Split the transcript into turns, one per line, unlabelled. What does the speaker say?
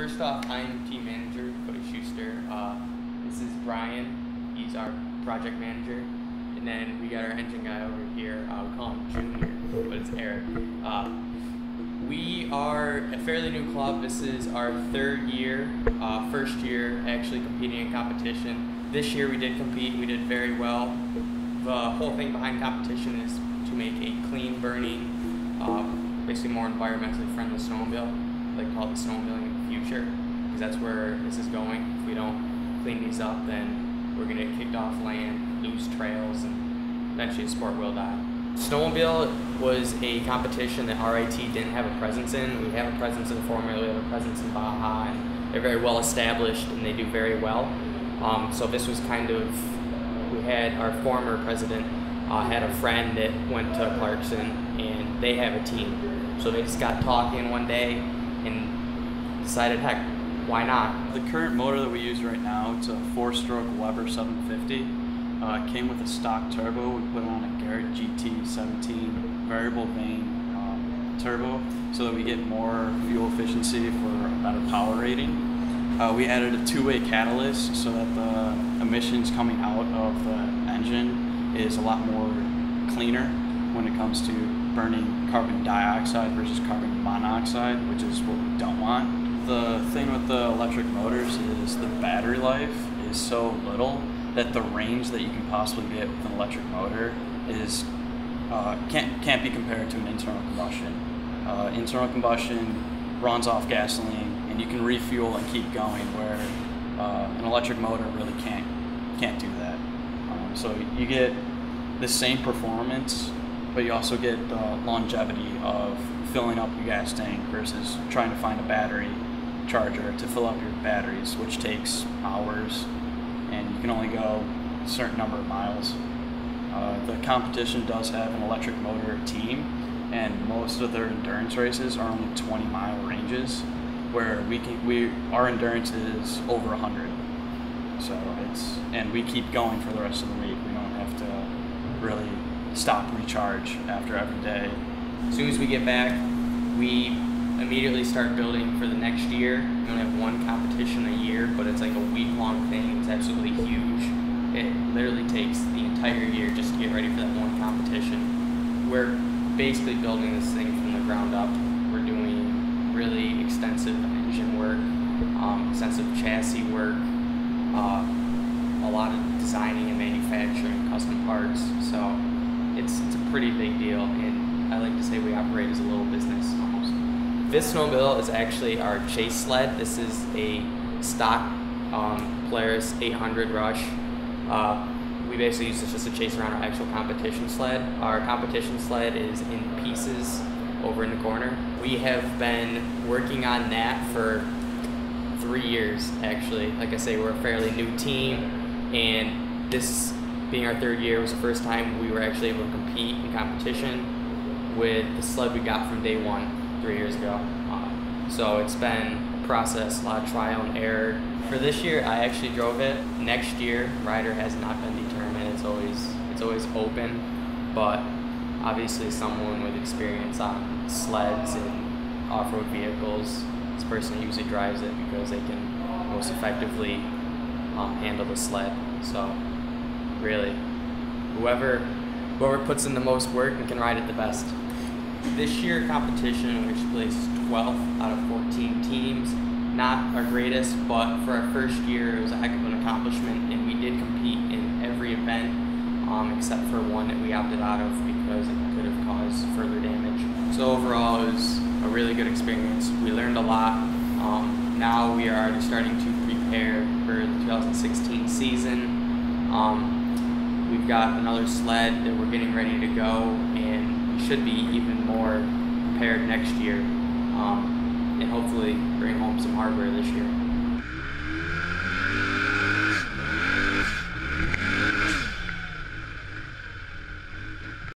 first off, I'm team manager, Cody Schuster. This is Brian. He's our project manager. And then we got our engine guy over here. We call him Junior, but it's Eric. We are a fairly new club. This is our third year, first year actually competing in competition. This year we did compete. We did very well. The whole thing behind competition is to make a clean burning, basically more environmentally friendly snowmobile. Like call it the snowmobiling in the future, because that's where this is going. If we don't clean these up, then we're gonna get kicked off land, lose trails, and eventually the sport will die. Snowmobile was a competition that RIT didn't have a presence in. We have a presence in the Formula, we have a presence in Baja, and they're very well established and they do very well. So this was kind of, we had our former president had a friend that went to Clarkson and they have a team. So they just got talking one day and decided, heck, why not?
The current motor that we use right now, it's a 4-stroke Weber 750. It came with a stock turbo. We put on a Garrett GT 17 variable vane turbo so that we get more fuel efficiency for a better power rating. We added a two-way catalyst so that the emissions coming out of the engine is a lot more cleaner when it comes to burning carbon dioxide versus carbon monoxide, which is what we don't want. The thing with the electric motors is the battery life is so little that the range that you can possibly get with an electric motor is can't be compared to an internal combustion. Internal combustion runs off gasoline and you can refuel and keep going, where an electric motor really can't do that. So you get the same performance, but you also get the longevity of filling up your gas tank versus trying to find a battery charger to fill up your batteries, which takes hours, and you can only go a certain number of miles. The competition does have an electric motor team, and most of their endurance races are only 20-mile ranges, where our endurance is over 100. So and we keep going for the rest of the week. We don't have to really stop and recharge after every day.
As soon as we get back, we immediately start building for the next year. We only have one competition a year, but it's like a week-long thing. It's absolutely huge. It literally takes the entire year just to get ready for that one competition. We're basically building this thing from the ground up. We're doing really extensive engine work, extensive chassis work, a lot of designing and manufacturing custom parts. So it's a pretty big deal, and I like to say we operate as a little business almost. This snowmobile is actually our chase sled. This is a stock Polaris 800 Rush. We basically use this just to chase around our actual competition sled. Our competition sled is in pieces over in the corner. We have been working on that for 3 years, actually. Like I say, we're a fairly new team, and this being our third year was the first time we were actually able to compete in competition with the sled we got from day one 3 years ago. So it's been a process, a lot of trial and error. For this year, I actually drove it. Next year, rider has not been determined. It's always open, but obviously someone with experience on sleds and off-road vehicles, this person usually drives it because they can most effectively handle the sled. So really, whoever puts in the most work and can ride it the best. This year competition, we actually placed 12th out of 14 teams. Not our greatest, but for our first year, it was a heck of an accomplishment, and we did compete in every event except for one that we opted out of because it could have caused further damage. So overall, it was a really good experience. We learned a lot. Now we are already starting to prepare for the 2016 season. We've got another sled that we're getting ready to go, and we should be even more prepared next year, and hopefully bring home some hardware this year.